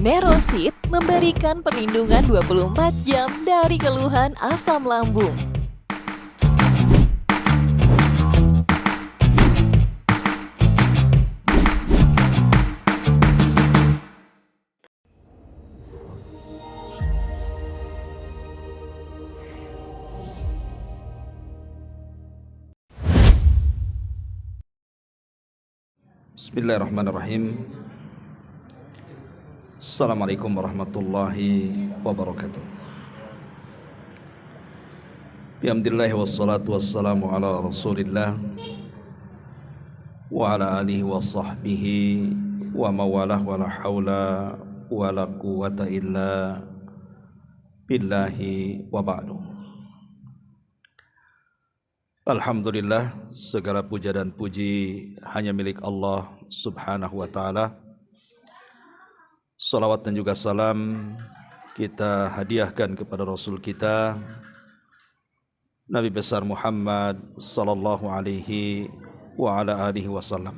Nerosit memberikan perlindungan 24 jam dari keluhan asam lambung. Bismillahirrahmanirrahim. Assalamualaikum warahmatullahi wabarakatuh. Bihamdillahi wassalatu wassalamu ala rasulillah wa ala alihi wa sahbihi wa mawalah wa la hawla wa la quwata illa billahi wa ba'du. Alhamdulillah, segala puja dan puji hanya milik Allah subhanahu wa ta'ala. Salawat dan juga salam kita hadiahkan kepada Rasul kita Nabi besar Muhammad sallallahu alaihi wa ala alihi wasallam.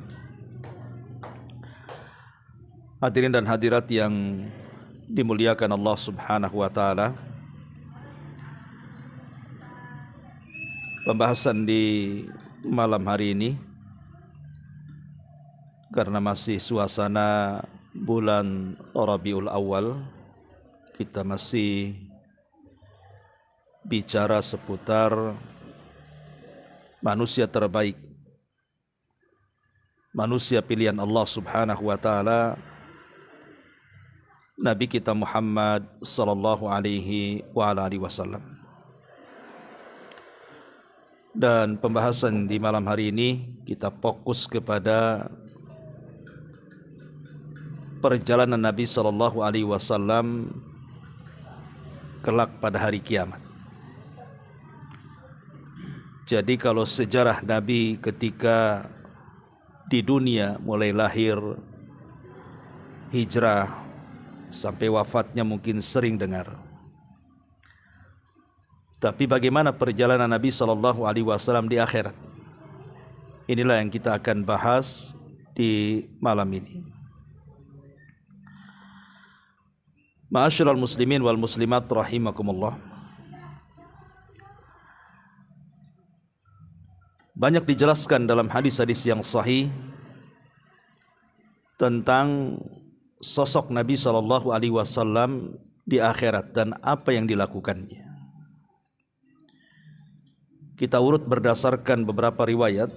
Hadirin dan hadirat yang dimuliakan Allah subhanahu wa ta'ala, pembahasan di malam hari ini, karena masih suasana bulan Rabiul Awal, kita masih bicara seputar manusia terbaik, manusia pilihan Allah subhanahu wa ta'ala, Nabi kita Muhammad sallallahu alaihi wa alihi wasallam. Dan pembahasan di malam hari ini kita fokus kepada perjalanan Nabi sallallahu alaihi wasallam kelak pada hari kiamat. Jadi kalau sejarah Nabi ketika di dunia mulai lahir, hijrah sampai wafatnya mungkin sering dengar. Tapi bagaimana perjalanan Nabi sallallahu alaihi wasallam di akhirat? Inilah yang kita akan bahas di malam ini. Ma'asyiral muslimin wal muslimat rahimakumullah. Banyak dijelaskan dalam hadis-hadis yang sahih tentang sosok Nabi sallallahu alaihi wasallam di akhirat dan apa yang dilakukannya. Kita urut berdasarkan beberapa riwayat.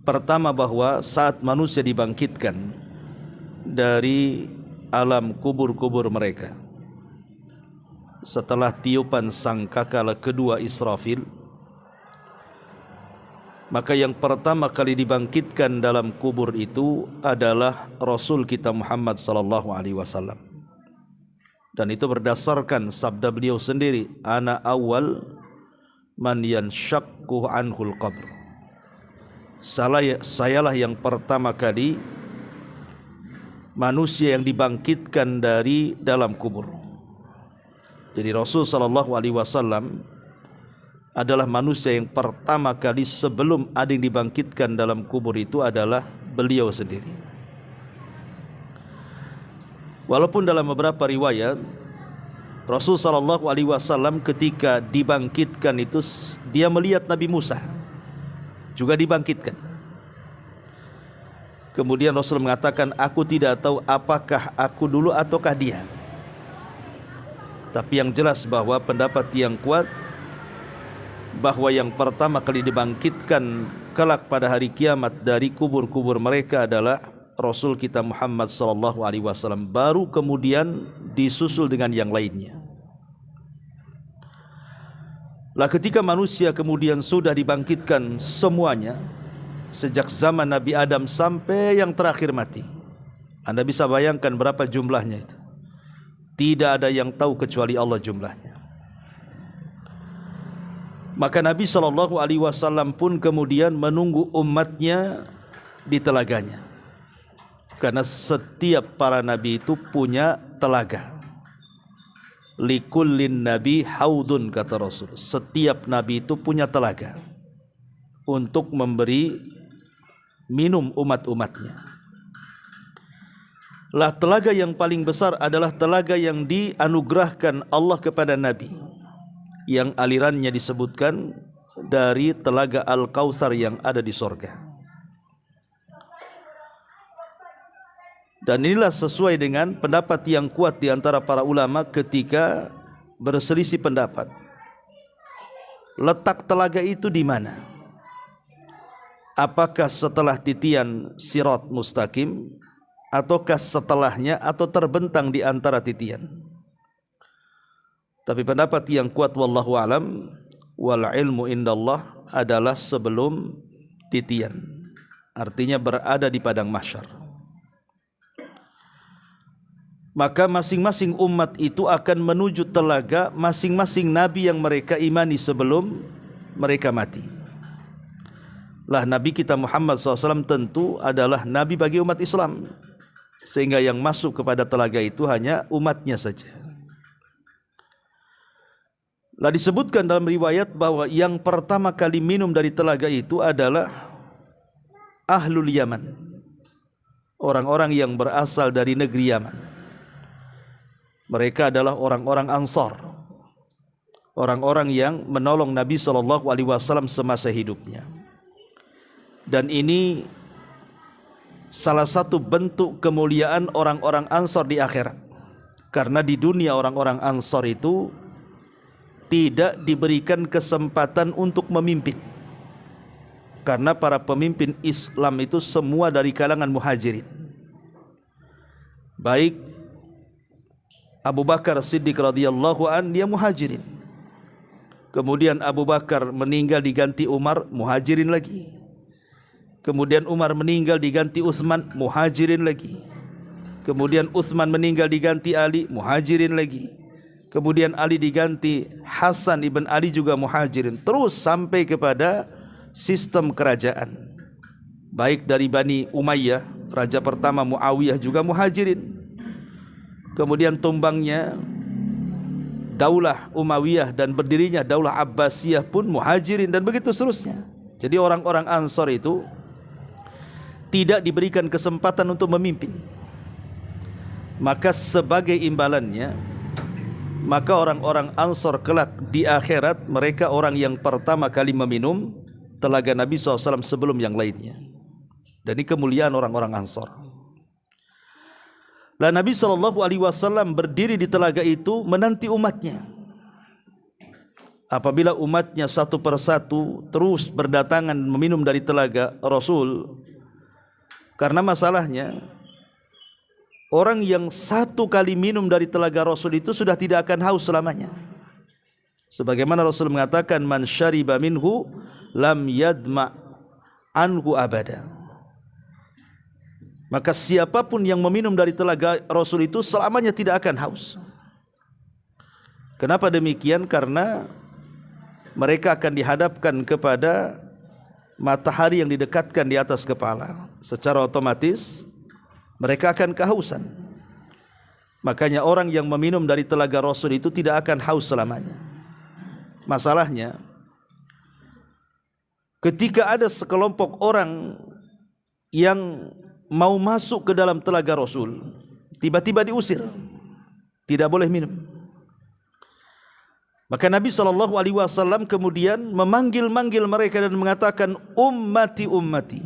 Pertama, bahwa saat manusia dibangkitkan dari alam kubur-kubur mereka, setelah tiupan sangkakala kedua Israfil, maka yang pertama kali dibangkitkan dalam kubur itu adalah Rasul kita Muhammad sallallahu alaihi wasallam. Dan itu berdasarkan sabda beliau sendiri, ana awal man yanshaqu anhul qabr. Sayalah yang pertama kali manusia yang dibangkitkan dari dalam kubur. Jadi Rasul sallallahu alaihi wasallam adalah manusia yang pertama kali sebelum ada yang dibangkitkan dalam kubur itu adalah beliau sendiri. Walaupun dalam beberapa riwayat Rasul sallallahu alaihi wasallam ketika dibangkitkan itu dia melihat Nabi Musa juga dibangkitkan. Kemudian Rasul mengatakan, aku tidak tahu apakah aku dulu ataukah dia. Tapi yang jelas bahwa pendapat yang kuat bahwa yang pertama kali dibangkitkan kelak pada hari kiamat dari kubur-kubur mereka adalah Rasul kita Muhammad sallallahu alaihi wasallam, baru kemudian disusul dengan yang lainnya. Lah ketika manusia kemudian sudah dibangkitkan semuanya, sejak zaman Nabi Adam sampai yang terakhir mati, Anda bisa bayangkan berapa jumlahnya itu. Tidak ada yang tahu kecuali Allah jumlahnya. Maka Nabi sallallahu alaihi wasallam pun kemudian menunggu umatnya di telaganya. Karena setiap para nabi itu punya telaga. Likullin nabi haudun, kata Rasul. Setiap nabi itu punya telaga untuk memberi minum umat-umatnya. Lah telaga yang paling besar adalah telaga yang dianugerahkan Allah kepada Nabi, yang alirannya disebutkan dari telaga Al-Kautsar yang ada di sorga. Dan inilah sesuai dengan pendapat yang kuat di antara para ulama ketika berselisih pendapat. Letak telaga itu di mana? Apakah setelah titian Sirat Mustaqim, ataukah setelahnya, atau terbentang di antara titian? Tapi pendapat yang kuat wallahu alam, wal ilmu indallah, adalah sebelum titian, artinya berada di padang mahsyar. Maka masing-masing umat itu akan menuju telaga masing-masing nabi yang mereka imani sebelum mereka mati. Lah Nabi kita Muhammad SAW tentu adalah nabi bagi umat Islam, sehingga yang masuk kepada telaga itu hanya umatnya saja. Lah disebutkan dalam riwayat bahwa yang pertama kali minum dari telaga itu adalah Ahlul Yaman, orang-orang yang berasal dari negeri Yaman. Mereka adalah orang-orang Ansar, orang-orang yang menolong Nabi SAW semasa hidupnya. Dan ini salah satu bentuk kemuliaan orang-orang Ansar di akhirat, karena di dunia orang-orang Ansar itu tidak diberikan kesempatan untuk memimpin, karena para pemimpin Islam itu semua dari kalangan muhajirin. Baik Abu Bakar Siddiq radhiyallahu an, dia muhajirin. Kemudian Abu Bakar meninggal diganti Umar, muhajirin lagi. Kemudian Umar meninggal diganti Utsman, muhajirin lagi. Kemudian Utsman meninggal diganti Ali, muhajirin lagi. Kemudian Ali diganti Hasan ibn Ali, juga muhajirin. Terus sampai kepada sistem kerajaan, baik dari Bani Umayyah, raja pertama Muawiyah juga muhajirin. Kemudian tumbangnya Daulah Umayyah dan berdirinya Daulah Abbasiyah pun muhajirin, dan begitu seterusnya. Jadi orang-orang Ansar itu tidak diberikan kesempatan untuk memimpin. Maka sebagai imbalannya, maka orang-orang Ansar kelak di akhirat, mereka orang yang pertama kali meminum telaga Nabi SAW sebelum yang lainnya. Dan ini kemuliaan orang-orang Ansar. Lah Nabi SAW berdiri di telaga itu menanti umatnya. Apabila umatnya satu persatu terus berdatangan meminum dari telaga Rasul, karena masalahnya orang yang satu kali minum dari telaga Rasul itu sudah tidak akan haus selamanya. Sebagaimana Rasul mengatakan, man syariba minhu lam yadma anhu abada. Maka siapapun yang meminum dari telaga Rasul itu selamanya tidak akan haus. Kenapa demikian? Karena mereka akan dihadapkan kepada matahari yang didekatkan di atas kepala. Secara otomatis mereka akan kehausan. Makanya orang yang meminum dari telaga Rasul itu tidak akan haus selamanya. Masalahnya, ketika ada sekelompok orang yang mau masuk ke dalam telaga Rasul, tiba-tiba diusir, tidak boleh minum. Maka Nabi SAW kemudian memanggil-manggil mereka dan mengatakan, ummati ummati,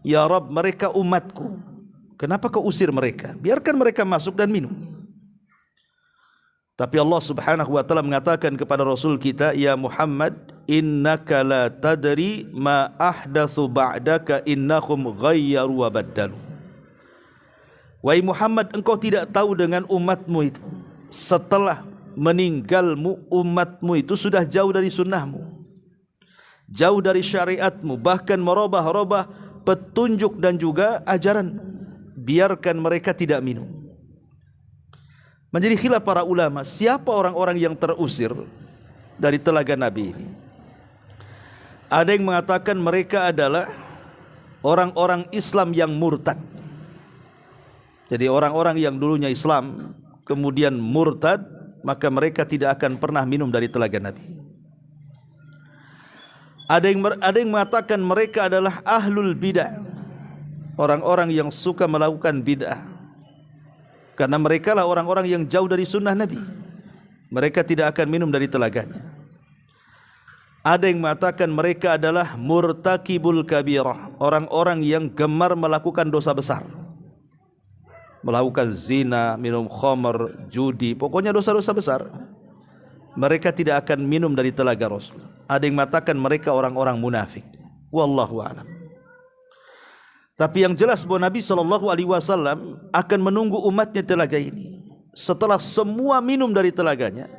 ya Rabb, mereka umatku. Kenapa kau usir mereka? Biarkan mereka masuk dan minum. Tapi Allah Subhanahu wa ta'ala mengatakan kepada Rasul kita, ya Muhammad, innaka la tadri ma ahdatsu ba'daka innahum ghayyaru wa baddalu. Wahai Muhammad, engkau tidak tahu dengan umatmu itu, setelah meninggalmu umatmu itu sudah jauh dari sunnahmu, jauh dari syariatmu, bahkan merubah-rubah petunjuk dan juga ajaran. Biarkan mereka tidak minum. Menjadi khilaf para ulama, siapa orang-orang yang terusir dari telaga Nabi ini? Ada yang mengatakan mereka adalah orang-orang Islam yang murtad. Jadi orang-orang yang dulunya Islam kemudian murtad, maka mereka tidak akan pernah minum dari telaga Nabi. Ada yang mengatakan mereka adalah ahlul bid'ah, orang-orang yang suka melakukan bid'ah. Karena mereka lah orang-orang yang jauh dari sunnah Nabi. Mereka tidak akan minum dari telaganya. Ada yang mengatakan mereka adalah murtakibul kabirah, orang-orang yang gemar melakukan dosa besar, melakukan zina, minum khamar, judi, pokoknya dosa-dosa besar. Mereka tidak akan minum dari telaga Rasul. Ada yang mengatakan mereka orang-orang munafik. Wallahu a'lam. Tapi yang jelas bahwa Nabi SAW akan menunggu umatnya telaga ini. Setelah semua minum dari telaganya,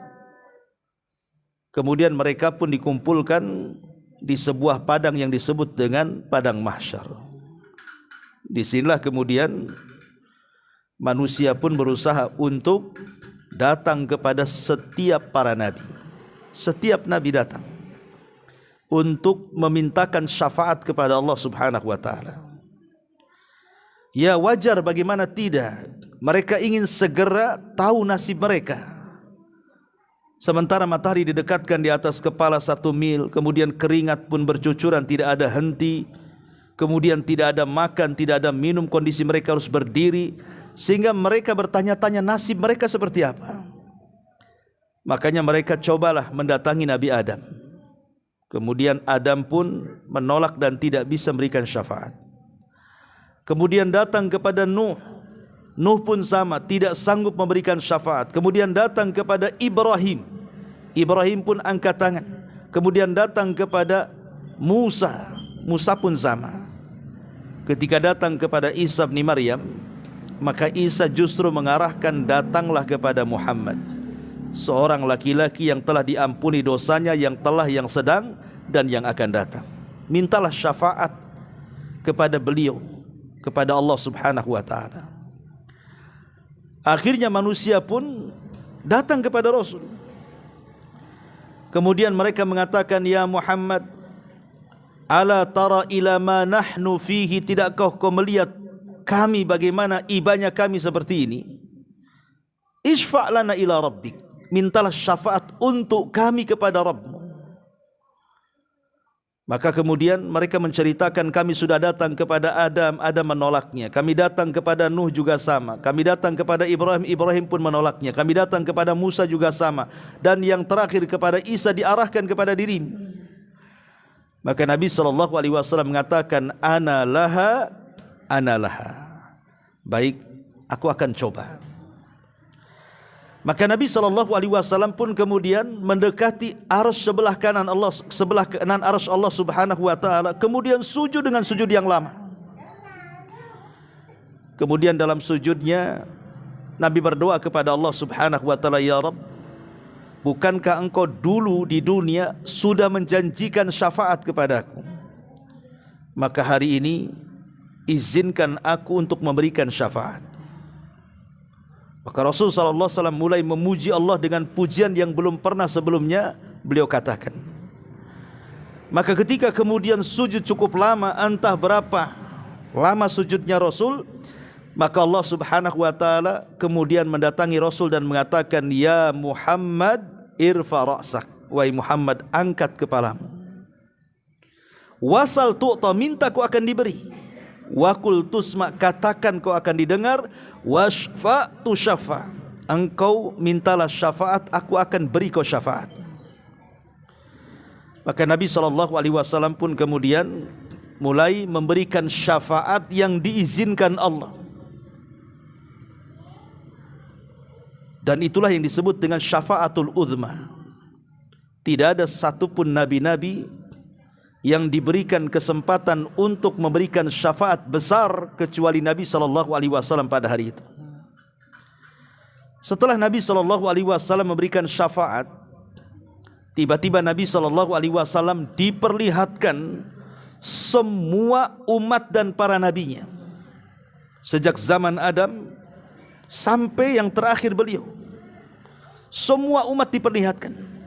kemudian mereka pun dikumpulkan di sebuah padang yang disebut dengan padang mahsyar. Disinilah kemudian manusia pun berusaha untuk datang kepada setiap para nabi. Setiap nabi datang untuk memintakan syafaat kepada Allah Subhanahu wa taala. Ya wajar, bagaimana tidak? Mereka ingin segera tahu nasib mereka. Sementara matahari didekatkan di atas kepala 1 mil, kemudian keringat pun bercucuran tidak ada henti, kemudian tidak ada makan, tidak ada minum, kondisi mereka harus berdiri, sehingga mereka bertanya-tanya nasib mereka seperti apa. Makanya mereka cobalah mendatangi Nabi Adam. Kemudian Adam pun menolak dan tidak bisa memberikan syafaat. Kemudian datang kepada Nuh. Nuh pun sama, tidak sanggup memberikan syafaat. Kemudian datang kepada Ibrahim. Ibrahim pun angkat tangan. Kemudian datang kepada Musa. Musa pun sama. Ketika datang kepada Isa bin Maryam, maka Isa justru mengarahkan datanglah kepada Muhammad, seorang laki-laki yang telah diampuni dosanya, yang telah, yang sedang, dan yang akan datang. Mintalah syafaat kepada beliau, kepada Allah Subhanahu wa ta'ala. Akhirnya manusia pun datang kepada Rasul. Kemudian mereka mengatakan, ya Muhammad, ala tara ila ma nahnu fihi, tidakkah kau melihat kami bagaimana ibanya kami seperti ini? Isfa' lana ila rabbik, mintalah syafaat untuk kami kepada Rabbmu. Maka kemudian mereka menceritakan, kami sudah datang kepada Adam, Adam menolaknya. Kami datang kepada Nuh juga sama. Kami datang kepada Ibrahim, Ibrahim pun menolaknya. Kami datang kepada Musa juga sama. Dan yang terakhir kepada Isa diarahkan kepada dirimu. Maka Nabi SAW mengatakan, ana laha, ana laha. Baik, aku akan coba. Maka Nabi SAW pun kemudian mendekati arsy sebelah kanan Allah, sebelah kanan arsy Allah Subhanahu wa taala, kemudian sujud dengan sujud yang lama. Kemudian dalam sujudnya Nabi berdoa kepada Allah Subhanahu wa taala, ya Rabb, bukankah engkau dulu di dunia sudah menjanjikan syafaat kepadaku? Maka hari ini izinkan aku untuk memberikan syafaat. Maka Rasul SAW mulai memuji Allah dengan pujian yang belum pernah sebelumnya beliau katakan. Maka ketika kemudian sujud cukup lama, entah berapa lama sujudnya Rasul, maka Allah Subhanahu wa taala kemudian mendatangi Rasul dan mengatakan, ya Muhammad irfa ra'sak, wahai Muhammad, angkat kepalamu. Wasal tu'ta, minta kau akan diberi. Wakul tusma, katakan kau akan didengar. Washfa tu syafa, engkau mintalah syafaat, aku akan beri kau syafaat. Maka Nabi SAW pun kemudian mulai memberikan syafaat yang diizinkan Allah. Dan itulah yang disebut dengan syafaatul uzma. Tidak ada satupun nabi-nabi yang diberikan kesempatan untuk memberikan syafaat besar kecuali Nabi SAW pada hari itu. Setelah Nabi SAW memberikan syafaat, tiba-tiba Nabi SAW diperlihatkan semua umat dan para nabinya, sejak zaman Adam sampai yang terakhir beliau. Semua umat diperlihatkan.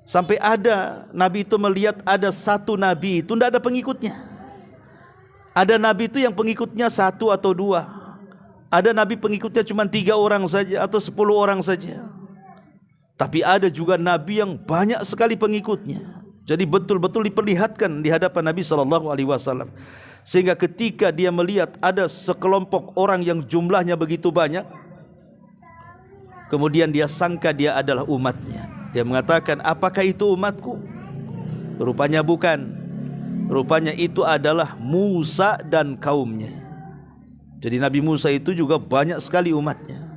Sampai ada Nabi itu melihat ada satu Nabi itu tidak ada pengikutnya. Ada Nabi itu yang pengikutnya 1 atau 2. Ada Nabi pengikutnya cuma 3 orang saja atau 10 orang saja. Tapi ada juga Nabi yang banyak sekali pengikutnya. Jadi betul-betul diperlihatkan di hadapan Nabi SAW. sehingga ketika dia melihat ada sekelompok orang yang jumlahnya begitu banyak, kemudian dia sangka dia adalah umatnya. Dia mengatakan, apakah itu umatku? Rupanya bukan. Rupanya itu adalah Musa dan kaumnya. Jadi Nabi Musa itu juga banyak sekali umatnya.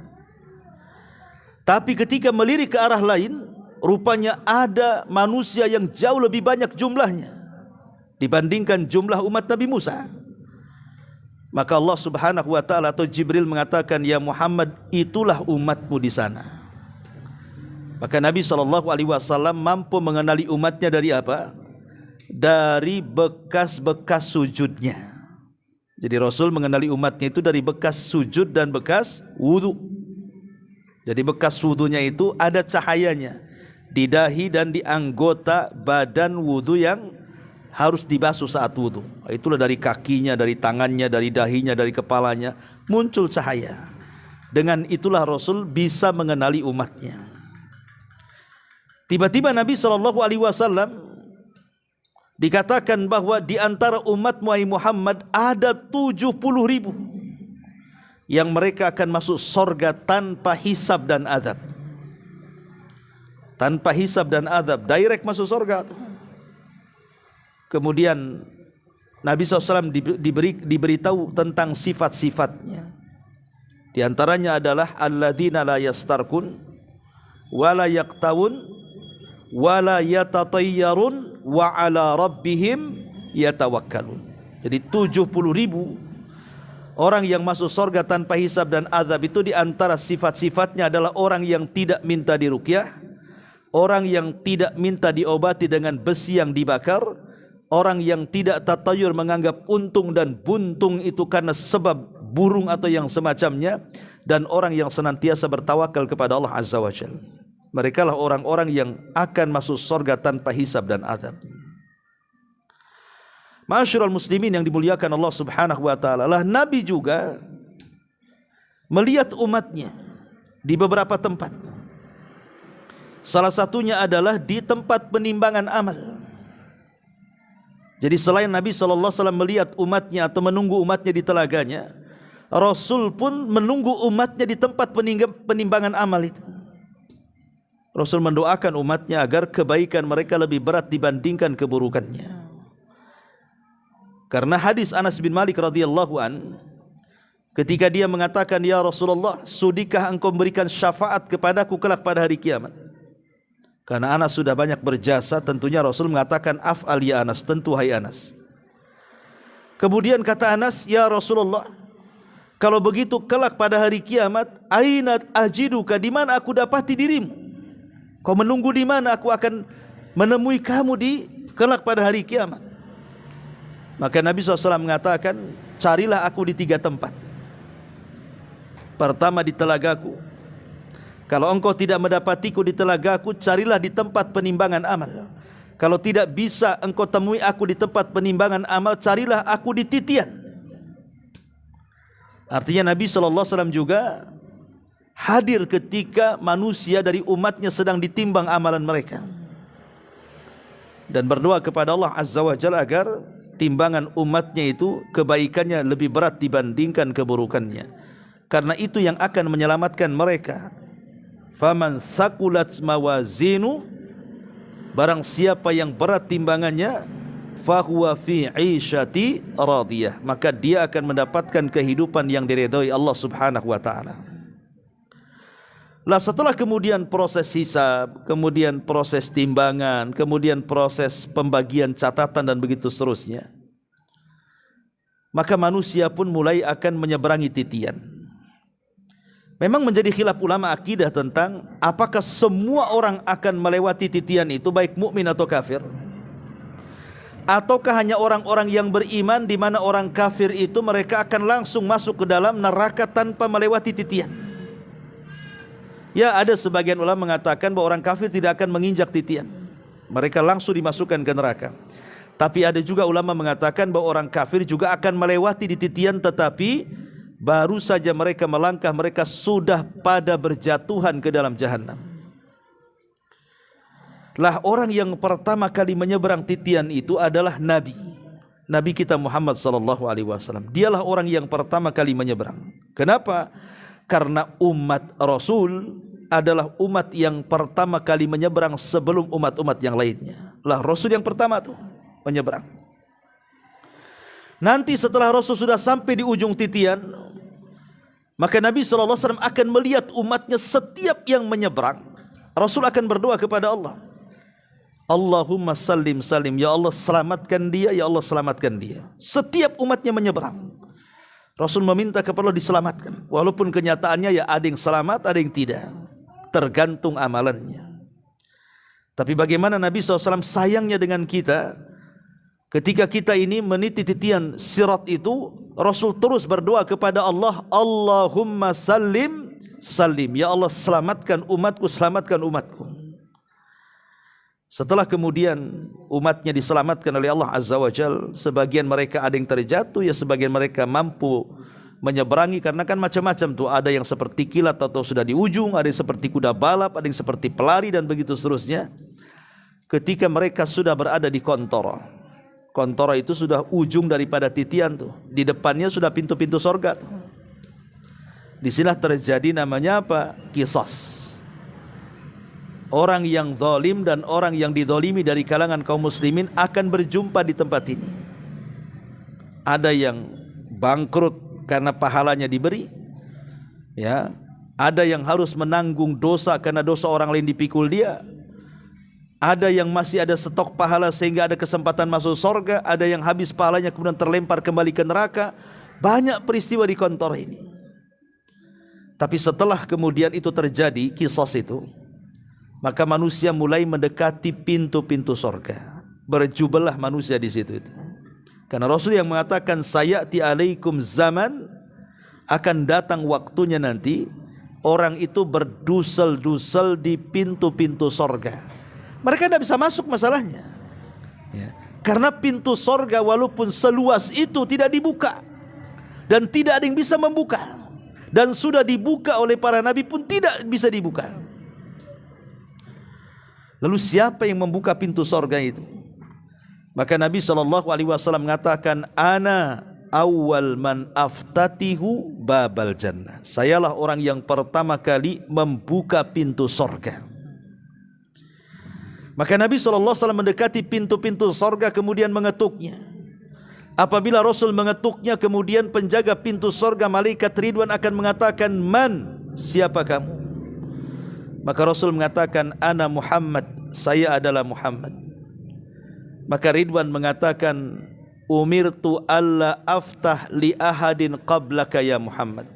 Tapi ketika melirik ke arah lain, rupanya ada manusia yang jauh lebih banyak jumlahnya dibandingkan jumlah umat Nabi Musa. Maka Allah Subhanahu wa taala atau Jibril mengatakan, ya Muhammad, itulah umatmu di sana. Maka Nabi SAW mampu mengenali umatnya dari apa? Dari bekas-bekas sujudnya. Jadi Rasul mengenali umatnya itu dari bekas sujud dan bekas wudu. Jadi bekas wudunya itu ada cahayanya di dahi dan di anggota badan wudu yang harus dibasuh saat wudu. Itulah dari kakinya, dari tangannya, dari dahinya, dari kepalanya muncul cahaya. Dengan itulah Rasul bisa mengenali umatnya. Tiba-tiba Nabi SAW dikatakan bahwa di antara umat Muhammad ada 70.000 yang mereka akan masuk sorga tanpa hisab dan adab. Tanpa hisab dan adab, direct masuk sorga. Kemudian Nabi SAW diberitahu tentang sifat-sifatnya. Di antaranya adalah alladzina la yastarkun wala yaqtawun wala yatatayyarun wa ala rabbihim yatawakkalun. Jadi 70.000 orang yang masuk surga tanpa hisab dan azab itu, di antara sifat-sifatnya adalah orang yang tidak minta diruqyah, orang yang tidak minta diobati dengan besi yang dibakar, orang yang tidak tatayur menganggap untung dan buntung itu karena sebab burung atau yang semacamnya, dan orang yang senantiasa bertawakal kepada Allah Azza wa Jalla. Mereka lah orang-orang yang akan masuk surga tanpa hisab dan azab. Ma'asyiral muslimin yang dimuliakan Allah Subhanahu wa taala, lah Nabi juga melihat umatnya di beberapa tempat. Salah satunya adalah di tempat penimbangan amal. Jadi selain Nabi SAW melihat umatnya atau menunggu umatnya di telaganya, Rasul pun menunggu umatnya di tempat penimbangan amal itu. Rasul mendoakan umatnya agar kebaikan mereka lebih berat dibandingkan keburukannya. Karena hadis Anas bin Malik radhiyallahu an, ketika dia mengatakan, ya Rasulullah, sudikah engkau memberikan syafaat kepadaku kelak pada hari kiamat? Karena Anas sudah banyak berjasa, tentunya Rasul mengatakan, af'al ya Anas, tentu hai Anas. Kemudian kata Anas, ya Rasulullah, kalau begitu kelak pada hari kiamat, aina ajiduka, di mana aku dapati dirimu? Kau menunggu di mana aku akan menemui kamu di kelak pada hari kiamat? Maka Nabi SAW mengatakan, carilah aku di 3 tempat. Pertama di telagaku. Kalau engkau tidak mendapatiku di telagaku, carilah di tempat penimbangan amal. Kalau tidak bisa engkau temui aku di tempat penimbangan amal, carilah aku di titian. Artinya Nabi SAW juga hadir ketika manusia dari umatnya sedang ditimbang amalan mereka, dan berdoa kepada Allah Azza wa Jalla agar timbangan umatnya itu kebaikannya lebih berat dibandingkan keburukannya, karena itu yang akan menyelamatkan mereka. Faman thaqulat mawazinu, barang siapa yang berat timbangannya, fahuwa fi 'ishati radiyah, maka dia akan mendapatkan kehidupan yang diridhai Allah Subhanahu wa taala. Lah setelah kemudian proses hisab, kemudian proses timbangan, kemudian proses pembagian catatan dan begitu seterusnya, maka manusia pun mulai akan menyeberangi titian. Memang menjadi khilaf ulama akidah tentang apakah semua orang akan melewati titian itu, baik mukmin atau kafir, ataukah hanya orang-orang yang beriman, di mana orang kafir itu mereka akan langsung masuk ke dalam neraka tanpa melewati titian. Ya, ada sebagian ulama mengatakan bahwa orang kafir tidak akan menginjak titian, mereka langsung dimasukkan ke neraka. Tapi ada juga ulama mengatakan bahwa orang kafir juga akan melewati di titian, tetapi baru saja mereka melangkah, mereka sudah pada berjatuhan ke dalam jahanam. Lah orang yang pertama kali menyeberang titian itu adalah Nabi. Nabi kita Muhammad sallallahu alaihi wasallam. Dialah orang yang pertama kali menyeberang. Kenapa? Karena umat Rasul adalah umat yang pertama kali menyeberang sebelum umat-umat yang lainnya. Lah Rasul yang pertama tuh menyeberang. Nanti setelah Rasul sudah sampai di ujung titian, maka Nabi sallallahu alaihi wasallam akan melihat umatnya setiap yang menyeberang. Rasul akan berdoa kepada Allah. Allahumma salim salim, ya Allah selamatkan dia, ya Allah selamatkan dia. Setiap umatnya menyeberang, Rasul meminta kepada Allah diselamatkan. Walaupun kenyataannya ya ada yang selamat, ada yang tidak, tergantung amalannya. Tapi bagaimana Nabi SAW sayangnya dengan kita, ketika kita ini meniti titian sirat itu, Rasul terus berdoa kepada Allah, Allahumma salim salim, ya Allah selamatkan umatku, selamatkan umatku. Setelah kemudian umatnya diselamatkan oleh Allah Azza wa Jal, sebagian mereka ada yang terjatuh, ya sebagian mereka mampu menyeberangi, karena kan macam-macam tuh, ada yang seperti kilat atau sudah di ujung, ada yang seperti kuda balap, ada yang seperti pelari dan begitu seterusnya. Ketika mereka sudah berada di Kontoro, Kontoro itu sudah ujung daripada titian tuh, di depannya sudah pintu-pintu sorga tuh. Disinilah terjadi namanya apa? Qisas. Orang yang zalim dan orang yang dizalimi dari kalangan kaum muslimin akan berjumpa di tempat ini. Ada yang bangkrut karena pahalanya diberi, ya. Ada yang harus menanggung dosa karena dosa orang lain dipikul dia. Ada yang masih ada stok pahala sehingga ada kesempatan masuk surga. Ada yang habis pahalanya kemudian terlempar kembali ke neraka. Banyak peristiwa di Kontoro ini. Tapi setelah kemudian itu terjadi, qisas itu, maka manusia mulai mendekati pintu-pintu sorga. Berjubellah manusia di situ itu. Karena Rasul yang mengatakan, sayati alaikum zaman, akan datang waktunya nanti orang itu berdusel-dusel di pintu-pintu sorga. Mereka tidak bisa masuk masalahnya, ya. Karena pintu sorga walaupun seluas itu tidak dibuka, dan tidak ada yang bisa membuka. Dan sudah dibuka oleh para nabi pun tidak bisa dibuka. Lalu siapa yang membuka pintu sorga itu? Maka Nabi SAW mengatakan, Ana awal man aftatihu babal jannah. Sayalah orang yang pertama kali membuka pintu sorga. Maka Nabi SAW mendekati pintu-pintu sorga kemudian mengetuknya. Apabila Rasul mengetuknya, kemudian penjaga pintu sorga malaikat Ridwan akan mengatakan, Man, siapa kamu? Maka Rasul mengatakan, Ana Muhammad, saya adalah Muhammad. Maka Ridwan mengatakan, Umirtu alla aftah li ahadin qablaka ya Muhammad.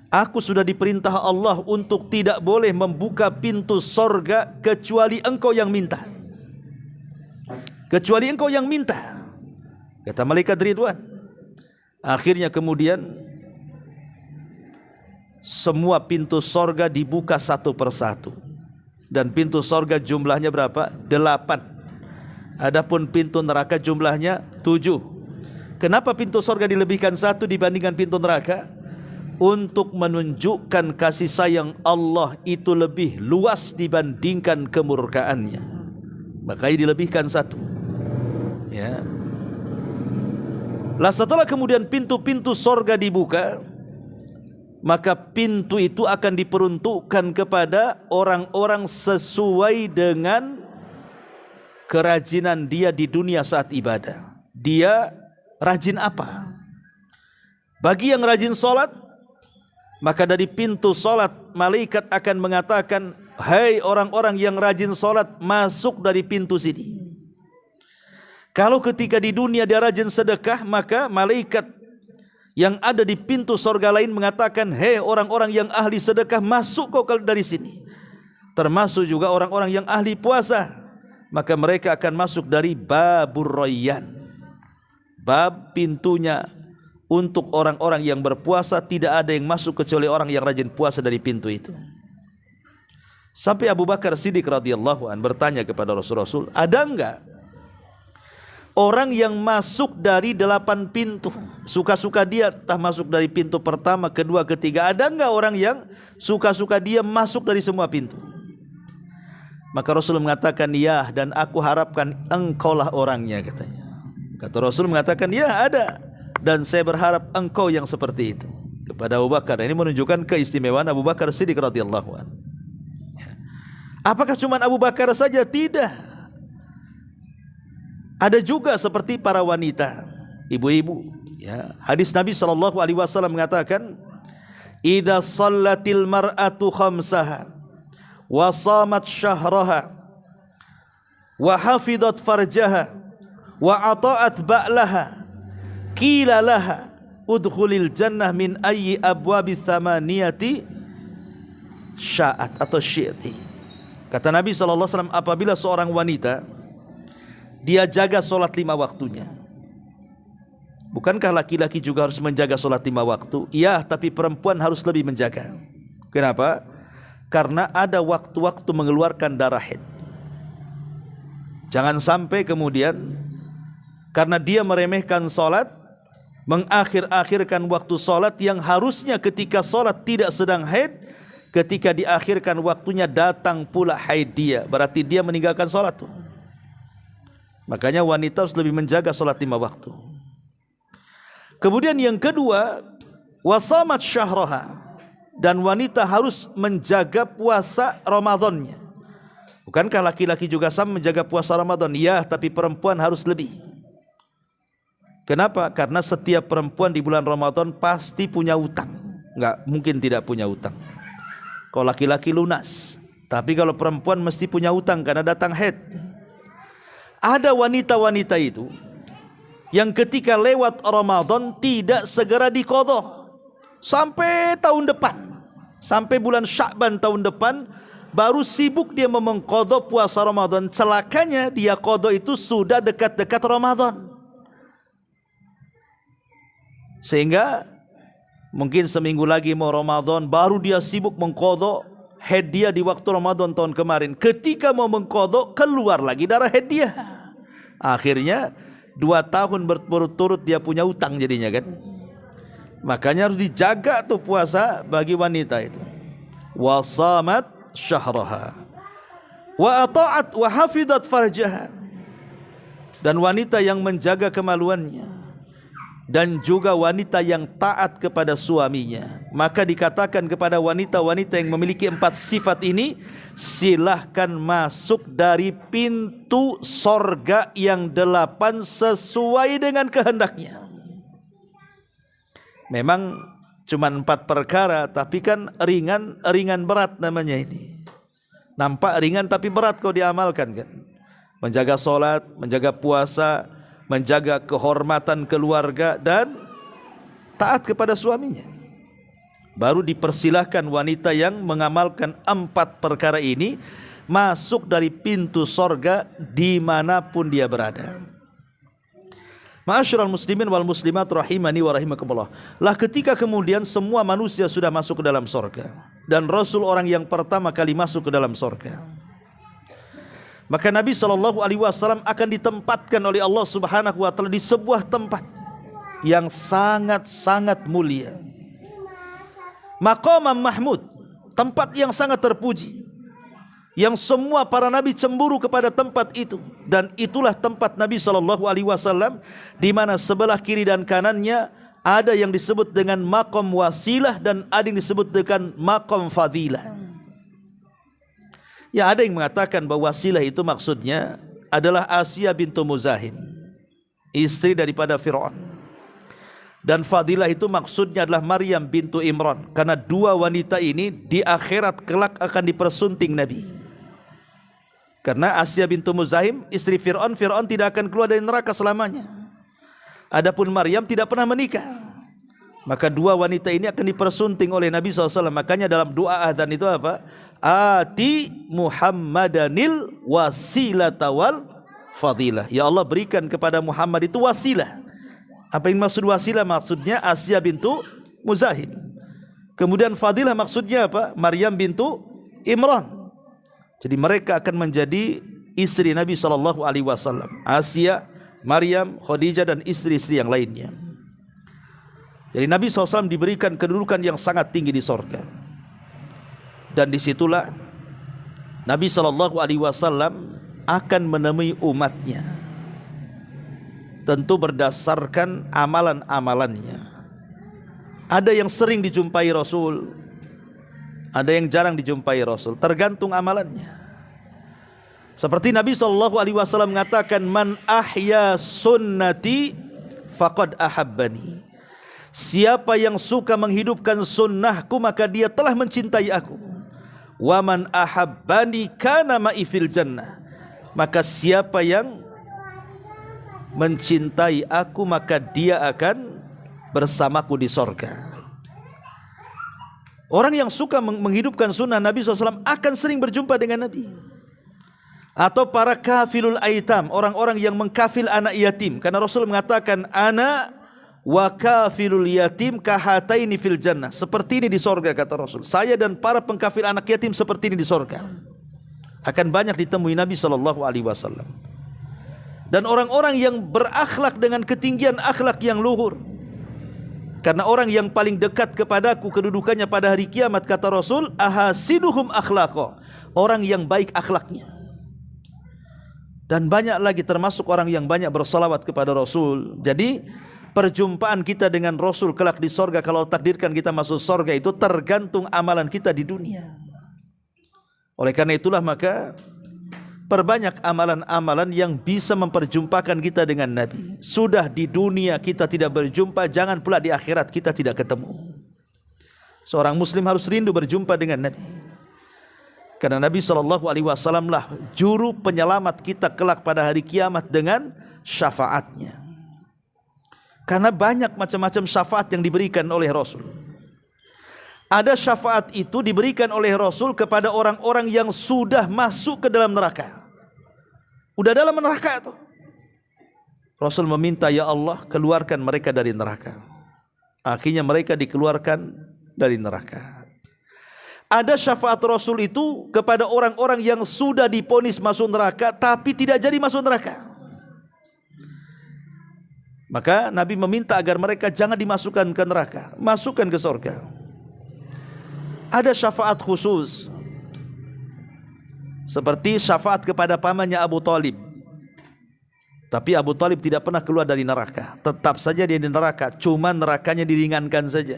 Aku sudah diperintah Allah untuk tidak boleh membuka pintu sorga kecuali engkau yang minta. Kecuali engkau yang minta, kata malaikat Ridwan. Akhirnya kemudian semua pintu sorga dibuka satu persatu. Dan pintu sorga jumlahnya berapa? 8. Adapun pintu neraka jumlahnya 7. Kenapa pintu sorga dilebihkan 1 dibandingkan pintu neraka? Untuk menunjukkan kasih sayang Allah itu lebih luas dibandingkan kemurkaannya. Makanya dilebihkan 1. Ya. Lah setelah kemudian pintu-pintu sorga dibuka, maka pintu itu akan diperuntukkan kepada orang-orang sesuai dengan kerajinan dia di dunia saat ibadah. Dia rajin apa? Bagi yang rajin sholat, maka dari pintu sholat malaikat akan mengatakan, Hai orang-orang yang rajin sholat, masuk dari pintu sini. Kalau ketika di dunia dia rajin sedekah, maka malaikat yang ada di pintu sorga lain mengatakan, Hei orang-orang yang ahli sedekah, masuk kau dari sini. Termasuk juga orang-orang yang ahli puasa, maka mereka akan masuk dari babur rayyan. Bab pintunya untuk orang-orang yang berpuasa, tidak ada yang masuk kecuali orang yang rajin puasa dari pintu itu. Sampai Abu Bakar Siddiq radhiyallahu an bertanya kepada Rasul, ada enggak orang yang masuk dari 8 pintu? Suka-suka dia entah masuk dari pintu pertama, kedua, ketiga. Ada enggak orang yang suka-suka dia masuk dari semua pintu? Maka Rasul mengatakan, ya, dan aku harapkan engkaulah orangnya, katanya. Kata Rasul mengatakan, ya ada, dan saya berharap engkau yang seperti itu. Kepada Abu Bakar. Ini menunjukkan keistimewaan Abu Bakar Siddiq radhiyallahu anhu. Apakah cuma Abu Bakar saja? Tidak. Ada juga seperti para wanita, ibu-ibu. Ya. Hadis Nabi SAW mengatakan, idza shallatil mar'atu khamsaha wa shamat syahraha wa hafidhat farjaha wa ata'at ba'laha qila laha udkhulil jannah min ayyi abwabis thamaniyati sya'at atau syi'ti. Kata Nabi SAW, apabila seorang wanita dia jaga solat 5 waktunya. Bukankah laki-laki juga harus menjaga solat 5 waktu? Iya, tapi perempuan harus lebih menjaga. Kenapa? Karena ada waktu-waktu mengeluarkan darah haid. Jangan sampai kemudian karena dia meremehkan solat, mengakhir-akhirkan waktu solat yang harusnya ketika solat tidak sedang haid, ketika diakhirkan waktunya datang pula haid dia, berarti dia meninggalkan solat tuh. Makanya wanita harus lebih menjaga solat 5 waktu. Kemudian yang kedua, wasamat syahroha, dan wanita harus menjaga puasa Ramadannya. Bukankah laki-laki juga sama menjaga puasa Ramadan? Ya, tapi perempuan harus lebih. Kenapa? Karena setiap perempuan di bulan Ramadan pasti punya utang. Enggak mungkin tidak punya utang. Kalau laki-laki lunas, tapi kalau perempuan mesti punya utang karena datang haid. Ada wanita-wanita itu yang ketika lewat Ramadan tidak segera diqadha sampai tahun depan, sampai bulan Sya'ban tahun depan baru sibuk dia mengqadha puasa Ramadan. Celakanya dia qadha itu sudah dekat-dekat Ramadan, sehingga mungkin seminggu lagi mau Ramadan baru dia sibuk mengqadha haid dia di waktu Ramadan tahun kemarin. Ketika mau mengqadha keluar lagi darah haid dia. Akhirnya 2 tahun berturut-turut dia punya utang jadinya kan. Makanya harus dijaga tuh puasa bagi wanita itu. Wasamat syahraha wa ata'at wa hafidat farjaha, dan wanita yang menjaga kemaluannya dan juga wanita yang taat kepada suaminya. Maka dikatakan kepada wanita-wanita yang memiliki 4 sifat ini, silahkan masuk dari pintu sorga yang 8 sesuai dengan kehendaknya. Memang cuma 4 perkara, tapi kan ringan berat namanya ini. Nampak ringan tapi berat kalau diamalkan kan. Menjaga solat, menjaga puasa, menjaga kehormatan keluarga, dan taat kepada suaminya. Baru dipersilahkan wanita yang mengamalkan 4 perkara ini masuk dari pintu sorga dimanapun dia berada. Ma'asyiral muslimin wal muslimat rahimani wa rahimakumullah. Lah ketika kemudian semua manusia sudah masuk ke dalam sorga, dan Rasul orang yang pertama kali masuk ke dalam sorga, maka Nabi SAW akan ditempatkan oleh Allah Subhanahu wa taala di sebuah tempat yang sangat-sangat mulia. Maqamam Mahmud, tempat yang sangat terpuji, yang semua para nabi cemburu kepada tempat itu. Dan itulah tempat Nabi SAW, di mana sebelah kiri dan kanannya ada yang disebut dengan maqam wasilah dan ada yang disebut dengan maqam fadilah. Ya, ada yang mengatakan bahwa wasilah itu maksudnya adalah Asia bintu Muzahim, istri daripada Fir'aun. Dan fadilah itu maksudnya adalah Maryam bintu Imran, karena 2 wanita ini di akhirat kelak akan dipersunting Nabi. Karena Asia bintu Muzahim istri Fir'aun, Fir'aun tidak akan keluar dari neraka selamanya. Adapun Maryam tidak pernah menikah. Maka 2 wanita ini akan dipersunting oleh Nabi SAW. Makanya dalam doa adzan itu apa? Ati Muhammadanil wasilata wal fadilah. Ya Allah, berikan kepada Muhammad itu wasilah. Apa yang maksud wasilah? Maksudnya Asia bintu Muzahim. Kemudian fadilah maksudnya apa? Maryam bintu Imran. Jadi mereka akan menjadi istri Nabi SAW. Asia, Maryam, Khadijah, dan istri-istri yang lainnya. Jadi Nabi SAW diberikan kedudukan yang sangat tinggi di sorga. Dan disitulah Nabi SAW akan menemui umatnya. tentu berdasarkan amalan-amalannya. Ada yang sering dijumpai Rasul, ada yang jarang dijumpai Rasul, tergantung amalannya. Seperti Nabi SAW mengatakan, man ahya sunnati faqad ahabbani. Siapa yang suka menghidupkan sunnahku, maka dia telah mencintai aku. Wa man ahabbani kana ma'i fil jannah. Maka siapa yang mencintai aku, maka dia akan bersamaku di sorga. Orang yang suka menghidupkan sunnah Nabi SAW akan sering berjumpa dengan Nabi. Atau para kafilul aitam, orang-orang yang mengkafil anak yatim. Karena Rasul mengatakan, ana wa kafilul yatim kahataini fil jannah. Seperti ini di sorga, kata Rasul. Saya dan para pengkafil anak yatim seperti ini di sorga. Akan banyak ditemui Nabi SAW. Dan orang-orang yang berakhlak dengan ketinggian akhlak yang luhur. Karena orang yang paling dekat kepadaku kedudukannya pada hari kiamat, kata Rasul, ahasinuhum akhlaqo, orang yang baik akhlaknya. Dan banyak lagi, termasuk orang yang banyak bersalawat kepada Rasul. Jadi perjumpaan kita dengan Rasul kelak di sorga, kalau takdirkan kita masuk sorga, itu tergantung amalan kita di dunia. Oleh karena itulah maka perbanyak amalan-amalan yang bisa memperjumpakan kita dengan Nabi. Sudah di dunia kita tidak berjumpa, jangan pula di akhirat kita tidak ketemu. Seorang muslim harus rindu berjumpa dengan Nabi. Karena Nabi SAW lah juru penyelamat kita kelak pada hari kiamat dengan syafaatnya. Karena banyak macam-macam syafaat yang diberikan oleh Rasul. Ada syafaat itu diberikan oleh Rasul kepada orang-orang yang sudah masuk ke dalam neraka. Udah dalam neraka itu. Rasul meminta, ya Allah, keluarkan mereka dari neraka. Akhirnya mereka dikeluarkan dari neraka. Ada syafaat Rasul itu kepada orang-orang yang sudah divonis masuk neraka tapi tidak jadi masuk neraka. Maka Nabi meminta agar mereka jangan dimasukkan ke neraka, masukkan ke surga. Ada syafaat khusus, seperti syafaat kepada pamannya Abu Talib. Tapi Abu Talib tidak pernah keluar dari neraka, tetap saja dia di neraka, cuma nerakanya diringankan saja.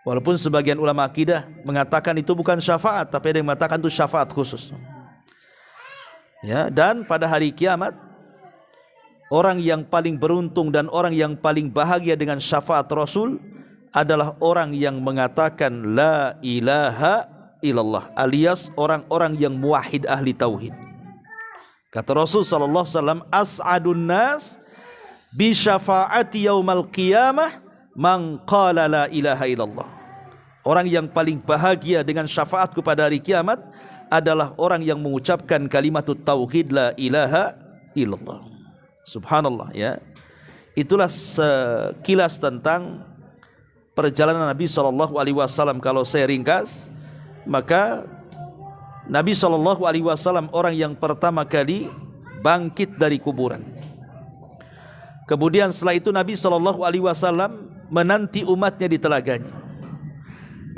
Walaupun sebagian ulama akidah mengatakan itu bukan syafaat, tapi ada yang mengatakan itu syafaat khusus. Ya, dan pada hari kiamat, orang yang paling beruntung dan orang yang paling bahagia dengan syafaat Rasul adalah orang yang mengatakan la ilaha illallah, alias orang-orang yang muwahhid, ahli tauhid. Kata Rasul sallallahu alaihi wasallam, as'adun nas bi syafaati yaumal qiyamah man qala la ilaha illallah. Orang yang paling bahagia dengan syafaatku pada hari kiamat adalah orang yang mengucapkan kalimat tauhid la ilaha illallah. Subhanallah, ya. Itulah sekilas tentang perjalanan Nabi SAW. Kalau saya ringkas, maka Nabi SAW orang yang pertama kali bangkit dari kuburan. Kemudian setelah itu Nabi SAW menanti umatnya di telaganya.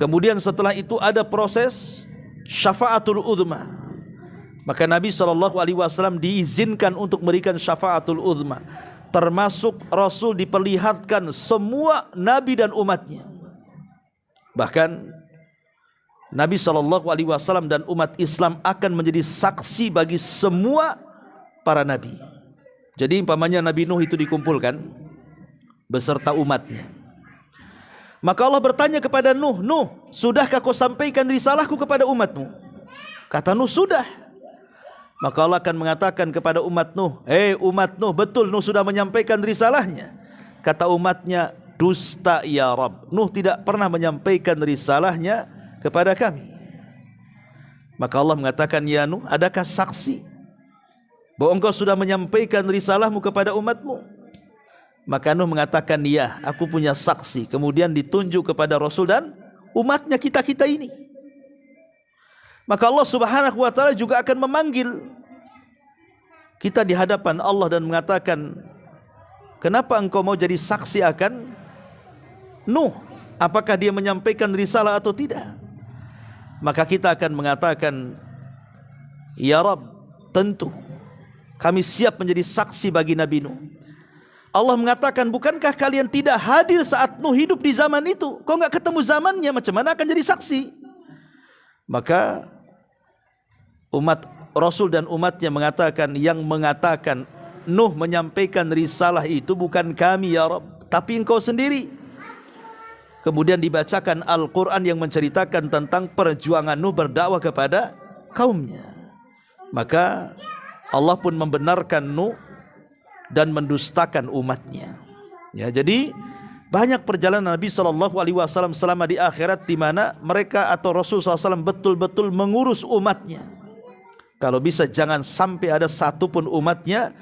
Kemudian setelah itu ada proses syafaatul uzma. Maka Nabi SAW diizinkan untuk memberikan syafaatul uzma. Termasuk Rasul diperlihatkan semua Nabi dan umatnya. Bahkan Nabi SAW dan umat Islam akan menjadi saksi bagi semua para Nabi. Jadi umpamanya Nabi Nuh itu dikumpulkan beserta umatnya. Maka Allah bertanya kepada Nuh, Nuh, sudahkah kau sampaikan risalahku kepada umatmu? Kata Nuh, sudah. Maka Allah akan mengatakan kepada umat Nuh, umat Nuh, betul Nuh sudah menyampaikan risalahnya. Kata umatnya, dusta ya Rabb, Nuh tidak pernah menyampaikan risalahnya kepada kami. Maka Allah mengatakan, ya Nuh, adakah saksi bahwa engkau sudah menyampaikan risalahmu kepada umatmu? Maka Nuh mengatakan, ya, aku punya saksi. Kemudian ditunjuk kepada Rasul dan umatnya kita-kita ini. Maka Allah Subhanahu wa ta'ala juga akan memanggil kita di hadapan Allah dan mengatakan, kenapa engkau mau jadi saksi akan Nuh? Apakah dia menyampaikan risalah atau tidak? Maka kita akan mengatakan, ya Rabb, tentu kami siap menjadi saksi bagi Nabi Nuh. Allah mengatakan, bukankah kalian tidak hadir saat Nuh hidup di zaman itu? Kau enggak ketemu zamannya, macam mana akan jadi saksi? Maka umat Rasul dan umatnya mengatakan, yang mengatakan Nuh menyampaikan risalah itu bukan kami ya Rabb, tapi engkau sendiri. Kemudian dibacakan Al-Quran yang menceritakan tentang perjuangan Nuh berdakwah kepada kaumnya. Maka Allah pun membenarkan Nuh dan mendustakan umatnya. Ya, jadi banyak perjalanan Nabi SAW selama di akhirat di mana mereka atau Rasul SAW betul-betul mengurus umatnya. Kalau bisa jangan sampai ada satu pun umatnya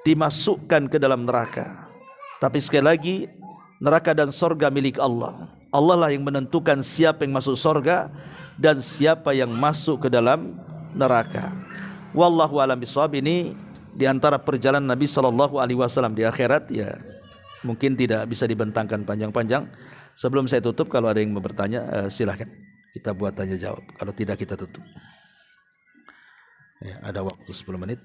dimasukkan ke dalam neraka. Tapi sekali lagi, neraka dan sorga milik Allah. Allah lah yang menentukan siapa yang masuk sorga dan siapa yang masuk ke dalam neraka. Wallahu a'lam bishawab. Ini di antara perjalanan Nabi SAW di akhirat, ya mungkin tidak bisa dibentangkan panjang-panjang. Sebelum saya tutup, kalau ada yang mau bertanya, silahkan kita buat tanya jawab. Kalau tidak, kita tutup. Ya, ada waktu 10 menit.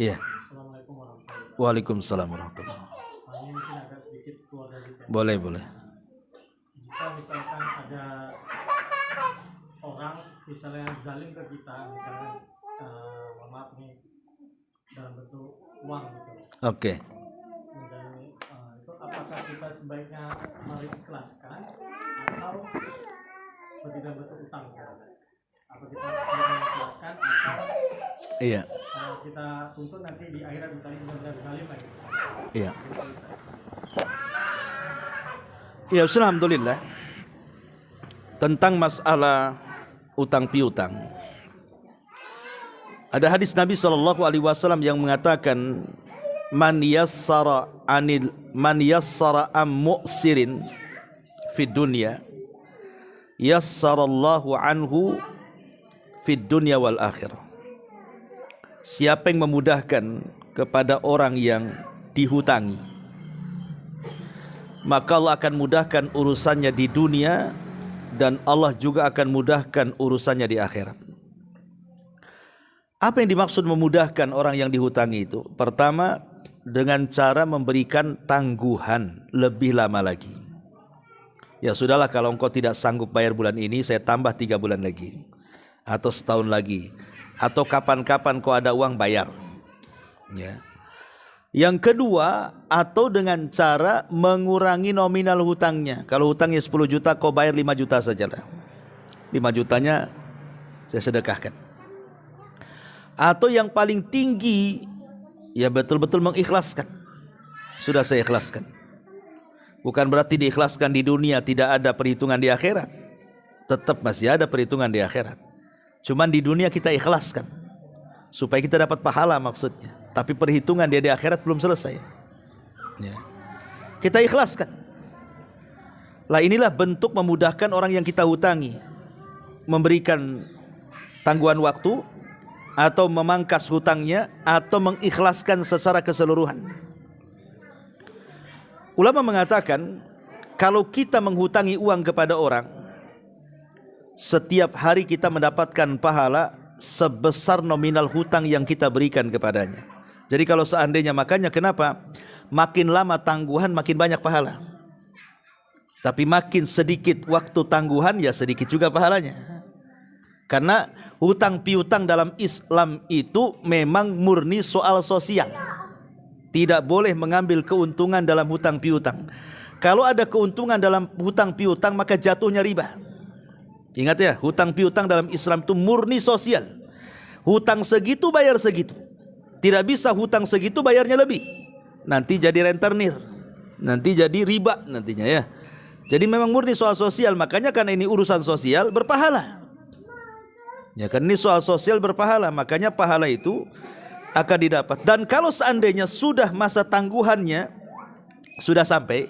Iya. Assalamualaikum warahmatullahi wabarakatuh. Waalaikumsalam warahmatullahi wabarakatuh. Ini mungkin agak sedikit keluar dari tema. Boleh. Jika misalkan ada orang misalnya zalim ke kita, misalnya maaf nih dalam bentuk uang gitu. Oke. Misalnya itu apakah kita sebaiknya mengikhlaskan atau seperti dalam bentuk utang misalnya? Apa kita sebaiknya mengikhlaskan atau Iya. kita tuntut nanti di akhirat kita benar-benar zalim lagi? Iya. Ya, alhamdulillah. Tentang masalah utang piutang, ada hadis Nabi SAW yang mengatakan, man yassara am mu'sirin fid dunya yassarallahu anhu fid dunya wal akhirah. Siapa yang memudahkan kepada orang yang dihutangi, maka Allah akan mudahkan urusannya di dunia, dan Allah juga akan mudahkan urusannya di akhirat. Apa yang dimaksud memudahkan orang yang dihutangi itu? Pertama, dengan cara memberikan tangguhan lebih lama lagi. Ya sudahlah, kalau engkau tidak sanggup bayar bulan ini, saya tambah 3 bulan lagi, atau setahun lagi, atau kapan-kapan kau ada uang bayar. Ya. Yang kedua, atau dengan cara mengurangi nominal hutangnya. Kalau hutangnya 10 juta, kau bayar 5 juta sajalah. 5 jutanya saya sedekahkan. Atau yang paling tinggi, ya betul-betul mengikhlaskan. Sudah saya ikhlaskan. Bukan berarti diikhlaskan di dunia tidak ada perhitungan di akhirat. Tetap masih ada perhitungan di akhirat. Cuman di dunia kita ikhlaskan supaya kita dapat pahala maksudnya. Tapi perhitungan dia di akhirat belum selesai. Ya. Kita ikhlaskan. Lah inilah bentuk memudahkan orang yang kita hutangi, memberikan tangguhan waktu, atau memangkas hutangnya, atau mengikhlaskan secara keseluruhan. Ulama mengatakan, kalau kita menghutangi uang kepada orang, setiap hari kita mendapatkan pahala sebesar nominal hutang yang kita berikan kepadanya. Jadi kalau seandainya, makanya kenapa makin lama tangguhan makin banyak pahala. Tapi makin sedikit waktu tangguhan, ya sedikit juga pahalanya. Karena hutang piutang dalam Islam itu memang murni soal sosial. Tidak boleh mengambil keuntungan dalam hutang piutang. Kalau ada keuntungan dalam hutang piutang, maka jatuhnya riba. Ingat ya, hutang piutang dalam Islam itu murni sosial. Hutang segitu bayar segitu. Tidak bisa hutang segitu bayarnya lebih. Nanti jadi rentenir, nanti jadi riba nantinya ya. Jadi memang murni soal sosial. Makanya karena ini urusan sosial, berpahala. Ya kan, ini soal sosial berpahala. Makanya pahala itu akan didapat. Dan kalau seandainya sudah masa tangguhannya sudah sampai,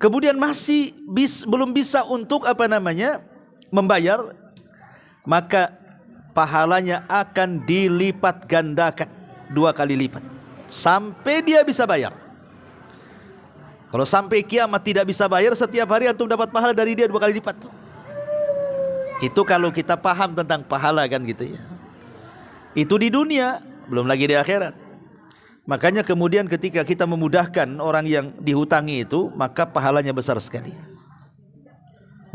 kemudian masih belum bisa untuk membayar, maka pahalanya akan dilipat gandakan 2 kali lipat sampai dia bisa bayar. Kalau sampai kiamat tidak bisa bayar, setiap hari antum dapat pahala dari dia 2 kali lipat. Itu kalau kita paham tentang pahala kan gitu ya. Itu di dunia, belum lagi di akhirat. Makanya kemudian ketika kita memudahkan orang yang dihutangi itu, maka pahalanya besar sekali.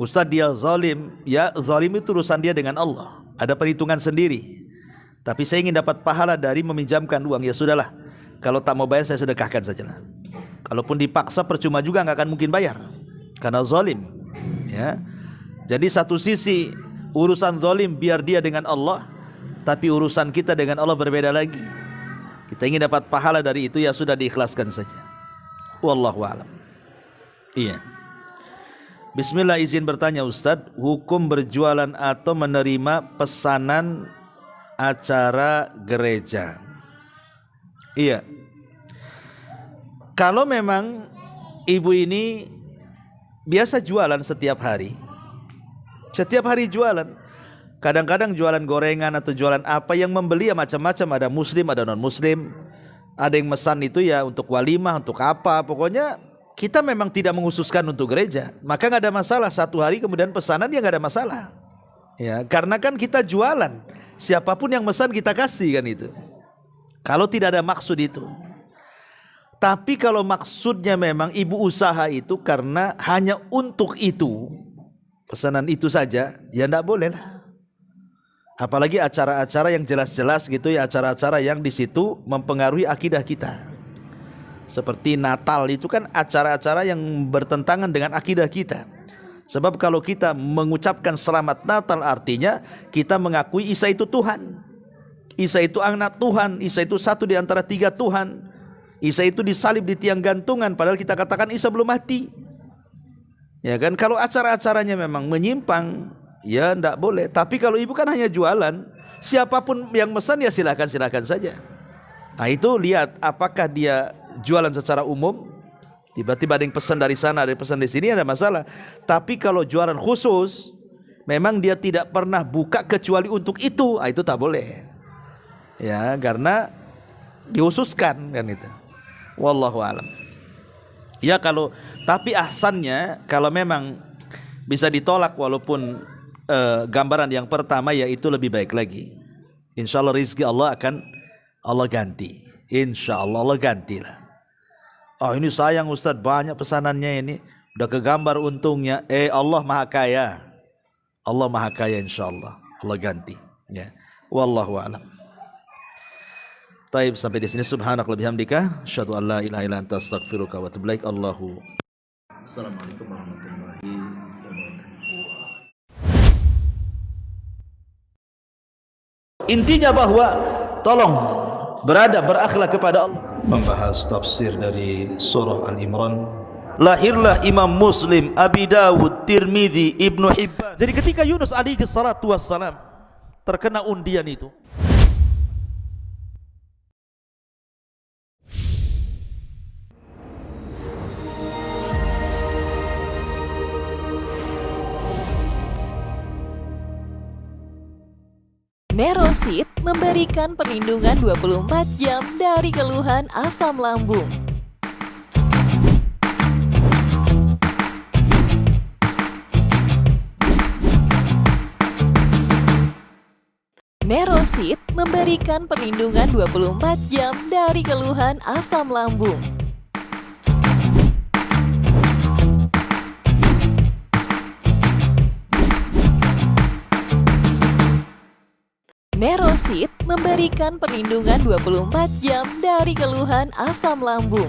Ustaz, dia zalim. Ya, zalim itu urusan dia dengan Allah. Ada perhitungan sendiri. Tapi saya ingin dapat pahala dari meminjamkan uang. Ya sudahlah, kalau tak mau bayar saya sedekahkan sajalah. Kalaupun dipaksa percuma juga, nggak akan mungkin bayar. Karena zalim. Ya. Jadi satu sisi urusan zalim biar dia dengan Allah, tapi urusan kita dengan Allah berbeda lagi. Kita ingin dapat pahala dari itu, ya sudah diikhlaskan saja. Wallahu a'lam. Iya. Bismillah, izin bertanya Ustadz, hukum berjualan atau menerima pesanan acara gereja. Iya. Kalau memang ibu ini biasa jualan setiap hari jualan, kadang-kadang jualan gorengan atau jualan apa, yang membeli ya macam-macam, ada muslim ada non muslim, ada yang mesan itu ya untuk walimah, untuk apa, pokoknya kita memang tidak menghususkan untuk gereja, maka nggak ada masalah. Satu hari kemudian pesanan ya nggak ada masalah, ya karena kan kita jualan, siapapun yang mesan kita kasih kan itu, kalau tidak ada maksud itu. Tapi kalau maksudnya memang ibu usaha itu karena hanya untuk itu, pesanan itu saja, ya enggak boleh lah. Apalagi acara-acara yang jelas-jelas gitu ya, acara-acara yang di situ mempengaruhi akidah kita. Seperti Natal itu kan acara-acara yang bertentangan dengan akidah kita. Sebab kalau kita mengucapkan selamat Natal artinya kita mengakui Isa itu Tuhan. Isa itu anak Tuhan, Isa itu satu di antara 3 Tuhan. Isa itu disalib di tiang gantungan, padahal kita katakan Isa belum mati. Ya kan, kalau acara-acaranya memang menyimpang, ya enggak boleh. Tapi kalau ibu kan hanya jualan, siapapun yang pesan ya silakan saja. Nah itu lihat apakah dia jualan secara umum, tiba-tiba ada yang pesan dari sana, ada yang pesan di sini, ada masalah. Tapi kalau jualan khusus, memang dia tidak pernah buka kecuali untuk itu, itu tak boleh. Ya, karena dihususkan kan itu. Wallahu a'lam. Ya kalau, tapi ahsannya kalau memang bisa ditolak walaupun gambaran yang pertama, ya itu lebih baik lagi. Insya Allah rizki Allah akan Allah ganti. Insya Allah Allah gantilah. Oh ini sayang Ustadz, banyak pesanannya ini, udah kegambar untungnya. Allah maha kaya. Allah maha kaya, insya Allah Allah ganti. Ya. Wallahu a'lam. Taib, sampai di sini. Subhanaka wa bihamdika asyhadu an la ilaha illa anta astaghfiruka wa atubu ilaik. Assalamualaikum warahmatullahi wabarakatuh. Intinya bahwa tolong berakhlak kepada Allah. Membahas tafsir dari surah Al-Imran. Lahirlah Imam Muslim, Abi Dawud, Tirmidzi, Ibnu Hibban. Jadi ketika Yunus alaihi salatu wassalam terkena undian itu, Nerosit memberikan perlindungan 24 jam dari keluhan asam lambung. Nerosit memberikan perlindungan 24 jam dari keluhan asam lambung. Nerosit memberikan perlindungan 24 jam dari keluhan asam lambung.